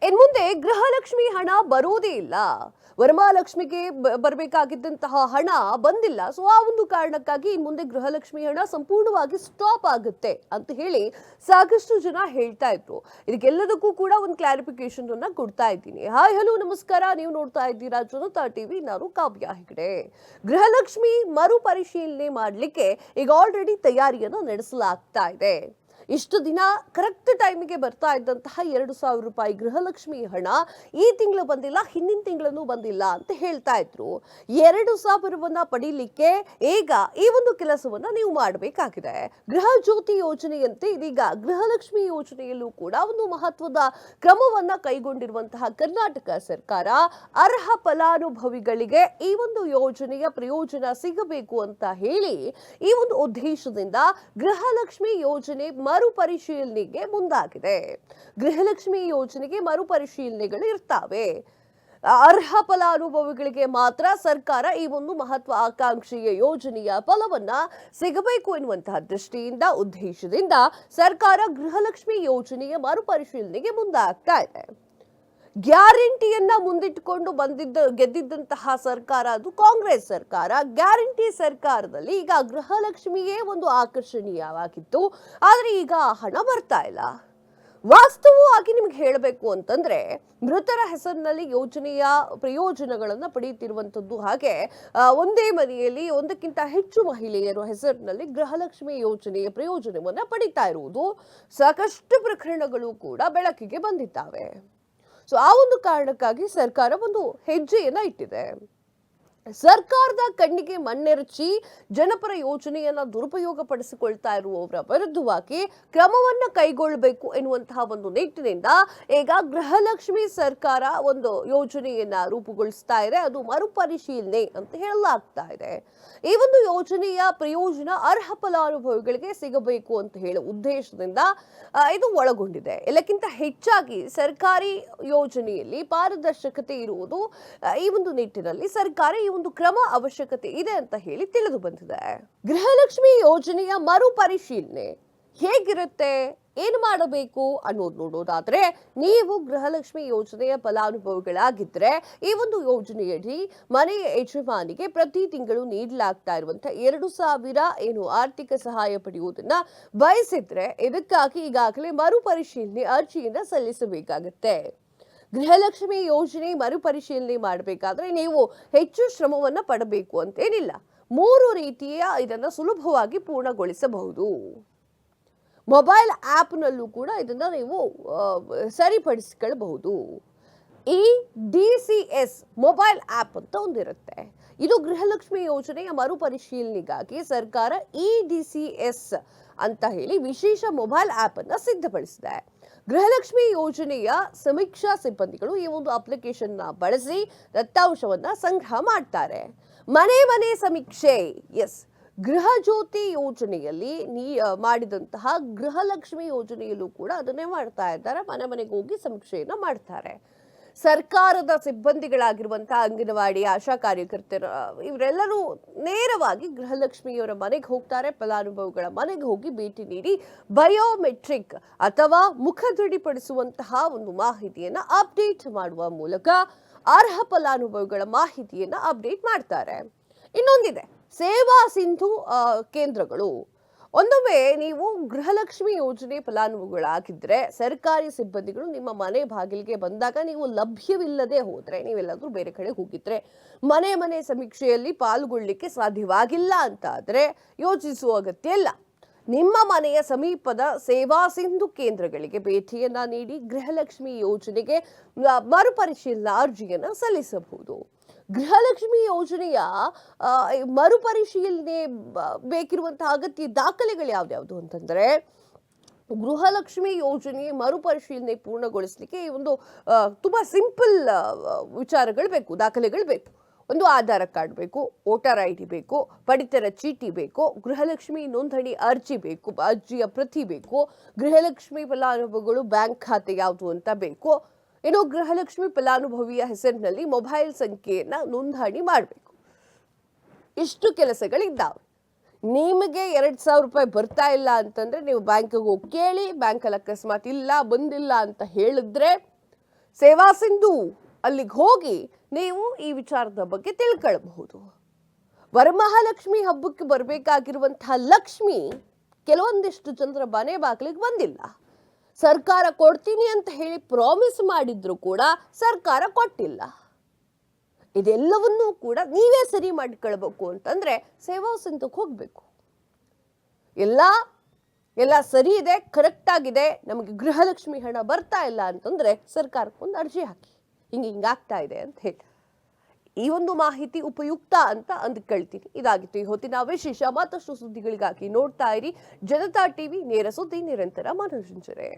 ಇನ್ ಮುಂದೆ ಗೃಹಲಕ್ಷ್ಮಿ ಹಣ ಬರೋದೇ ಇಲ್ಲ. ವರಮಹಾಲಕ್ಷ್ಮಿಗೆ ಬರಬೇಕಾಗಿದ್ದಂತಹ ಹಣ ಬಂದಿಲ್ಲ. ಸೊ ಆ ಒಂದು ಕಾರಣಕ್ಕಾಗಿ ಇನ್ ಮುಂದೆ ಗೃಹಲಕ್ಷ್ಮಿ ಹಣ ಸಂಪೂರ್ಣವಾಗಿ ಸ್ಟಾಪ್ ಆಗುತ್ತೆ ಅಂತ ಹೇಳಿ ಸಾಕಷ್ಟು ಜನ ಹೇಳ್ತಾ ಇದ್ರು. ಇದಕ್ಕೆಲ್ಲದಕ್ಕೂ ಕೂಡ ಒಂದು ಕ್ಲಾರಿಫಿಕೇಶನ್ ಅನ್ನ ಕೊಡ್ತಾ ಇದ್ದೀನಿ. ಹಾಯ್ ಹಲೋ ನಮಸ್ಕಾರ, ನೀವು ನೋಡ್ತಾ ಇದ್ದೀರಾ ಜನತಾ ಟಿವಿ, ನಾನು ಕಾವ್ಯ ಹೆಗಡೆ. ಗೃಹಲಕ್ಷ್ಮಿ ಮರುಪರಿಶೀಲನೆ ಮಾಡಲಿಕ್ಕೆ ಈಗ ಆಲ್ರೆಡಿ ತಯಾರಿಯನ್ನು ನಡೆಸಲಾಗ್ತಾ ಇದೆ. ಇಷ್ಟು ದಿನ ಕರೆಕ್ಟ್ ಟೈಮಿಗೆ ಬರ್ತಾ ಇದ್ದಂತಹ 2,000 ರೂಪಾಯಿ ಗೃಹಲಕ್ಷ್ಮಿ ಹಣ ಈ ತಿಂಗಳು ಬಂದಿಲ್ಲ, ಹಿಂದಿನ ತಿಂಗಳೂ ಬಂದಿಲ್ಲ ಅಂತ ಹೇಳ್ತಾ ಇದ್ರು. 2,000ವನ್ನ ಪಡೀಲಿಕ್ಕೆ ಈಗ ಈ ಒಂದು ಕೆಲಸವನ್ನ ನೀವು ಮಾಡಬೇಕಾಗಿದೆ. ಗೃಹ ಜ್ಯೋತಿ ಯೋಜನೆಯಂತೆ ಇದೀಗ ಗೃಹಲಕ್ಷ್ಮಿ ಯೋಜನೆಯಲ್ಲೂ ಕೂಡ ಒಂದು ಮಹತ್ವದ ಕ್ರಮವನ್ನ ಕೈಗೊಂಡಿರುವಂತಹ ಕರ್ನಾಟಕ ಸರ್ಕಾರ ಅರ್ಹ ಫಲಾನುಭವಿಗಳಿಗೆ ಈ ಒಂದು ಯೋಜನೆಯ ಪ್ರಯೋಜನ ಸಿಗಬೇಕು ಅಂತ ಹೇಳಿ ಈ ಒಂದು ಉದ್ದೇಶದಿಂದ ಗೃಹಲಕ್ಷ್ಮಿ ಯೋಜನೆ ಮರುಪರಿಶೀಲನೆಗೆ ಮುಂದಾಗಿದೆ. ಗೃಹಲಕ್ಷ್ಮಿ ಯೋಜನೆಗೆ ಮರುಪರಿಶೀಲನೆಗಳು ಇರ್ತಾವೆ. ಅರ್ಹ ಫಲಾನುಭವಿಗಳಿಗೆ ಮಾತ್ರ ಸರ್ಕಾರ ಈ ಒಂದು ಮಹತ್ವ ಆಕಾಂಕ್ಷೆಯ ಯೋಜನೆಯ ಫಲವನ್ನ ಸಿಗಬೇಕು ಎನ್ನುವಂತಹ ದೃಷ್ಟಿಯಿಂದ ಉದ್ದೇಶದಿಂದ ಸರ್ಕಾರ ಗೃಹಲಕ್ಷ್ಮಿ ಯೋಜನೆಯ ಮರುಪರಿಶೀಲನೆಗೆ ಮುಂದಾಗ್ತಾ ಇದೆ. ಗ್ಯಾರಂಟಿಯನ್ನ ಮುಂದಿಟ್ಟುಕೊಂಡು ಗೆದ್ದಿದ್ದಂತಹ ಸರ್ಕಾರ ಅದು ಕಾಂಗ್ರೆಸ್ ಸರ್ಕಾರ. ಗ್ಯಾರಂಟಿ ಸರ್ಕಾರದಲ್ಲಿ ಈಗ ಗೃಹಲಕ್ಷ್ಮಿಯೇ ಒಂದು ಆಕರ್ಷಣೀಯವಾಗಿತ್ತು, ಆದ್ರೆ ಈಗ ಹಣ ಬರ್ತಾ ಇಲ್ಲ. ವಾಸ್ತವವಾಗಿ ನಿಮ್ಗೆ ಹೇಳಬೇಕು ಅಂತಂದ್ರೆ ಮೃತರ ಹೆಸರಿನಲ್ಲಿ ಯೋಜನೆಯ ಪ್ರಯೋಜನಗಳನ್ನ ಪಡೆಯುತ್ತಿರುವಂತದ್ದು, ಹಾಗೆ ಒಂದೇ ಮನೆಯಲ್ಲಿ ಒಂದಕ್ಕಿಂತ ಹೆಚ್ಚು ಮಹಿಳೆಯರ ಹೆಸರಿನಲ್ಲಿ ಗೃಹಲಕ್ಷ್ಮಿ ಯೋಜನೆಯ ಪ್ರಯೋಜನವನ್ನ ಪಡಿತಾ ಇರುವುದು ಸಾಕಷ್ಟು ಪ್ರಕರಣಗಳು ಕೂಡ ಬೆಳಕಿಗೆ ಬಂದಿದ್ದಾವೆ. ಸೊ ಆ ಒಂದು ಕಾರಣಕ್ಕಾಗಿ ಸರ್ಕಾರ ಒಂದು ಹೆಜ್ಜೆಯನ್ನ ಇಟ್ಟಿದೆ. ಸರ್ಕಾರದ ಕಣ್ಣಿಗೆ ಮಣ್ಣೆರಚಿ ಜನಪರ ಯೋಜನೆಯನ್ನ ದುರುಪಯೋಗ ಪಡಿಸಿಕೊಳ್ತಾ ಇರುವವರ ವಿರುದ್ಧವಾಗಿ ಕ್ರಮವನ್ನ ಕೈಗೊಳ್ಳಬೇಕು ಎನ್ನುವಂತಹ ಒಂದು ನಿಟ್ಟಿನಿಂದ ಈಗ ಗೃಹಲಕ್ಷ್ಮಿ ಸರ್ಕಾರ ಒಂದು ಯೋಜನೆಯನ್ನ ರೂಪುಗೊಳಿಸ್ತಾ ಇದೆ. ಅದು ಮರುಪರಿಶೀಲನೆ ಅಂತ ಹೇಳಲಾಗ್ತಾ ಇದೆ. ಈ ಒಂದು ಯೋಜನೆಯ ಪ್ರಯೋಜನ ಅರ್ಹ ಫಲಾನುಭವಿಗಳಿಗೆ ಸಿಗಬೇಕು ಅಂತ ಹೇಳುವ ಉದ್ದೇಶದಿಂದ ಇದು ಒಳಗೊಂಡಿದೆ. ಎಲ್ಲಕ್ಕಿಂತ ಹೆಚ್ಚಾಗಿ ಸರ್ಕಾರಿ ಯೋಜನೆಯಲ್ಲಿ ಪಾರದರ್ಶಕತೆ ಇರುವುದು ಈ ಒಂದು ನಿಟ್ಟಿನಲ್ಲಿ ಸರ್ಕಾರ ಈ ಒಂದು ಕ್ರಮ ಅವಶ್ಯಕತೆ ಇದೆ ಅಂತ ಹೇಳಿ ತಿಳಿದು ಬಂದಿದೆ. ಗೃಹಲಕ್ಷ್ಮಿ ಯೋಜನೆಯ ಮರುಪರಿಶೀಲನೆ ಹೇಗಿರುತ್ತೆ, ಏನು ಮಾಡಬೇಕು ಅನ್ನೋದು ನೋಡೋದಾದ್ರೆ, ನೀವು ಗೃಹಲಕ್ಷ್ಮಿ ಯೋಜನೆಯ ಫಲಾನುಭವಿಗಳಾಗಿದ್ರೆ ಈ ಒಂದು ಯೋಜನೆಯಡಿ ಮನೆಯ ಯಜಮಾನಿಗೆ ಪ್ರತಿ ತಿಂಗಳು ನೀಡಲಾಗ್ತಾ ಇರುವಂತಹ 2,000 ಏನು ಆರ್ಥಿಕ ಸಹಾಯ ಪಡೆಯುವುದನ್ನ ಬಯಸಿದ್ರೆ ಇದಕ್ಕಾಗಿ ಈಗಾಗಲೇ ಮರುಪರಿಶೀಲನೆ ಅರ್ಜಿಯನ್ನ ಸಲ್ಲಿಸಬೇಕಾಗತ್ತೆ. ಗೃಹಲಕ್ಷ್ಮಿ ಯೋಜನೆ ಮರುಪರಿಶೀಲನೆ ಮಾಡಬೇಕಾದ್ರೆ ನೀವು ಹೆಚ್ಚು ಶ್ರಮವನ್ನ ಪಡಬೇಕು ಅಂತೇನಿಲ್ಲ. 3 ರೀತಿಯ ಇದನ್ನ ಸುಲಭವಾಗಿ ಪೂರ್ಣಗೊಳಿಸಬಹುದು. ಮೊಬೈಲ್ ಆಪ್ನಲ್ಲೂ ಕೂಡ ಇದನ್ನ ನೀವು ಸರಿಪಡಿಸಿಕೊಳ್ಳಬಹುದು. ಈ DCS ಮೊಬೈಲ್ ಆಪ್ ಅಂತ ಒಂದಿರುತ್ತೆ. ಇದು ಗೃಹಲಕ್ಷ್ಮಿ ಯೋಜನೆಯ ಮರುಪರಿಶೀಲನೆಗಾಗಿ ಸರ್ಕಾರ DCS ಅಂತ ಹೇಳಿ ವಿಶೇಷ ಮೊಬೈಲ್ ಆಪ್ ಅನ್ನ ಸಿದ್ಧಪಡಿಸಿದೆ. ಗೃಹಲಕ್ಷ್ಮಿ ಯೋಜನೆಯ ಸಮೀಕ್ಷಾ ಸಿಬ್ಬಂದಿಗಳು ಈ ಒಂದು ಅಪ್ಲಿಕೇಶನ್ ಬಳಸಿ ದತ್ತಾಂಶವನ್ನ ಸಂಗ್ರಹ ಮಾಡ್ತಾರೆ. ಮನೆ ಸಮೀಕ್ಷೆ, ಎಸ್, ಗೃಹ ಜ್ಯೋತಿ ಯೋಜನೆಯಲ್ಲಿ ಮಾಡಿದಂತಹ ಗೃಹಲಕ್ಷ್ಮಿ ಯೋಜನೆಯಲ್ಲೂ ಕೂಡ ಅದನ್ನೇ ಮಾಡ್ತಾ ಇದ್ದಾರೆ. ಮನೆಗೆ ಹೋಗಿ ಸಮೀಕ್ಷೆಯನ್ನ ಮಾಡ್ತಾರೆ. ಸರ್ಕಾರದ ಸಿಬ್ಬಂದಿಗಳಾಗಿರುವಂತಹ ಅಂಗನವಾಡಿ ಆಶಾ ಕಾರ್ಯಕರ್ತರು ಇವರೆಲ್ಲರೂ ನೇರವಾಗಿ ಗೃಹಲಕ್ಷ್ಮಿಯವರ ಮನೆಗೆ ಹೋಗ್ತಾರೆ. ಫಲಾನುಭವಿಗಳ ಮನೆಗೆ ಹೋಗಿ ಭೇಟಿ ನೀಡಿ ಬಯೋಮೆಟ್ರಿಕ್ ಅಥವಾ ಮುಖ ದೃಢಪಡಿಸುವಂತಹ ಒಂದು ಮಾಹಿತಿಯನ್ನ ಅಪ್ಡೇಟ್ ಮಾಡುವ ಮೂಲಕ ಅರ್ಹ ಫಲಾನುಭವಿಗಳ ಮಾಹಿತಿಯನ್ನ ಅಪ್ಡೇಟ್ ಮಾಡ್ತಾರೆ. ಇನ್ನೊಂದಿದೆ ಸೇವಾ ಸಿಂಧು ಕೇಂದ್ರಗಳು. ಒಂದೊಮ್ಮೆ ನೀವು ಗೃಹಲಕ್ಷ್ಮಿ ಯೋಜನೆ ಫಲಾನುಭವಿಗಳಾಗಿದ್ರೆ ಸರ್ಕಾರಿ ಸಿಬ್ಬಂದಿಗಳು ನಿಮ್ಮ ಮನೆ ಬಾಗಿಲಿಗೆ ಬಂದಾಗ ನೀವು ಲಭ್ಯವಿಲ್ಲದೆ ಹೋದ್ರೆ, ನೀವೆಲ್ಲಾದ್ರೂ ಬೇರೆ ಕಡೆ ಹೋಗಿದ್ರೆ, ಮನೆ ಸಮೀಕ್ಷೆಯಲ್ಲಿ ಪಾಲ್ಗೊಳ್ಳಿಕ್ಕೆ ಸಾಧ್ಯವಾಗಿಲ್ಲ ಅಂತ ಆದ್ರೆ ಯೋಚಿಸುವ ಅಗತ್ಯ ಇಲ್ಲ. ನಿಮ್ಮ ಮನೆಯ ಸಮೀಪದ ಸೇವಾ ಸಿಂಧು ಕೇಂದ್ರಗಳಿಗೆ ಭೇಟಿಯನ್ನ ನೀಡಿ ಗೃಹಲಕ್ಷ್ಮಿ ಯೋಜನೆಗೆ ಮರುಪರಿಶೀಲನಾ ಅರ್ಜಿಯನ್ನ ಸಲ್ಲಿಸಬಹುದು. ಗೃಹಲಕ್ಷ್ಮಿ ಯೋಜನೆಯ ಮರುಪರಿಶೀಲನೆ ಬೇಕಿರುವಂತಹ ಅಗತ್ಯ ದಾಖಲೆಗಳು ಯಾವ್ಯಾವುದು ಅಂತಂದ್ರೆ, ಗೃಹಲಕ್ಷ್ಮಿ ಯೋಜನೆ ಮರುಪರಿಶೀಲನೆ ಪೂರ್ಣಗೊಳಿಸಲಿಕ್ಕೆ ಈ ಒಂದು ತುಂಬಾ ಸಿಂಪಲ್ ವಿಚಾರಗಳು ಬೇಕು, ದಾಖಲೆಗಳು ಬೇಕು. ಒಂದು ಆಧಾರ್ ಕಾರ್ಡ್ ಬೇಕು, ವೋಟರ್ ID ಬೇಕು, ಪಡಿತರ ಚೀಟಿ ಬೇಕು, ಗೃಹಲಕ್ಷ್ಮಿ ನೋಂದಣಿ ಅರ್ಜಿ ಬೇಕು, ಅರ್ಜಿಯ ಪ್ರತಿ ಬೇಕು, ಗೃಹಲಕ್ಷ್ಮಿ ಫಲಾನುಭವಿಗಳು ಬ್ಯಾಂಕ್ ಖಾತೆ ಯಾವುದು ಅಂತ ಬೇಕು. ಇನ್ನು ಗೃಹಲಕ್ಷ್ಮಿ ಫಲಾನುಭವಿಯ ಹೆಸರಿನಲ್ಲಿ ಮೊಬೈಲ್ ಸಂಖ್ಯೆಯನ್ನ ನೋಂದಣಿ ಮಾಡಬೇಕು. ಇಷ್ಟು ಕೆಲಸಗಳಿದ್ದಾವೆ. ನಿಮಗೆ 2,000 ರೂಪಾಯಿ ಬರ್ತಾ ಇಲ್ಲ ಅಂತಂದ್ರೆ ನೀವು ಬ್ಯಾಂಕಿಗೆ ಹೋಗಿ ಕೇಳಿ. ಬ್ಯಾಂಕಲ್ಲಿ ಅಕಸ್ಮಾತ್ ಇಲ್ಲ ಬಂದಿಲ್ಲ ಅಂತ ಹೇಳಿದ್ರೆ ಸೇವಾ ಸಿಂಧು ಅಲ್ಲಿಗೆ ಹೋಗಿ ನೀವು ಈ ವಿಚಾರದ ಬಗ್ಗೆ ತಿಳ್ಕೊಳ್ಬಹುದು. ವರಮಹಾಲಕ್ಷ್ಮಿ ಹಬ್ಬಕ್ಕೆ ಬರಬೇಕಾಗಿರುವಂತಹ ಲಕ್ಷ್ಮಿ ಕೆಲವೊಂದಿಷ್ಟು ಜನರ ಮನೆ ಬಾಗಿಲಿಗೆ ಬಂದಿಲ್ಲ. ಸರ್ಕಾರ ಕೊಡ್ತೀನಿ ಅಂತ ಹೇಳಿ ಪ್ರಾಮಿಸ್ ಮಾಡಿದ್ರು ಕೂಡ ಸರ್ಕಾರ ಕೊಟ್ಟಿಲ್ಲ. ಇದೆಲ್ಲವನ್ನೂ ಕೂಡ ನೀವೇ ಸರಿ ಮಾಡಿಕೊಳ್ಬೇಕು ಅಂತಂದ್ರೆ ಸೇವಾ ಸಿಂಧುಗೆ ಹೋಗ್ಬೇಕು. ಎಲ್ಲ ಸರಿ ಇದೆ, ಕರೆಕ್ಟ್ ಆಗಿದೆ, ನಮಗೆ ಗೃಹಲಕ್ಷ್ಮಿ ಹಣ ಬರ್ತಾ ಇಲ್ಲ ಅಂತಂದ್ರೆ ಸರ್ಕಾರಕ್ಕೊಂದು ಅರ್ಜಿ ಹಾಕಿ ಹಿಂಗಾಗ್ತಾ ಇದೆ ಅಂತ ಹೇಳಿ. ಈ ಒಂದು ಮಾಹಿತಿ ಉಪಯುಕ್ತ ಅಂತ ಅಂದ್ಕೊಳ್ತೀನಿ. ಇದಾಗಿತ್ತು ಈ ಹೊತ್ತಿನ ವಿಶೇಷ. ಮತ್ತಷ್ಟು ಸುದ್ದಿಗಳಿಗಾಗಿ ನೋಡ್ತಾ ಇರಿ ಜನತಾ ಟಿವಿ, ನೇರ ಸುದ್ದಿ, ನಿರಂತರ ಮನೋರಂಜನೆ.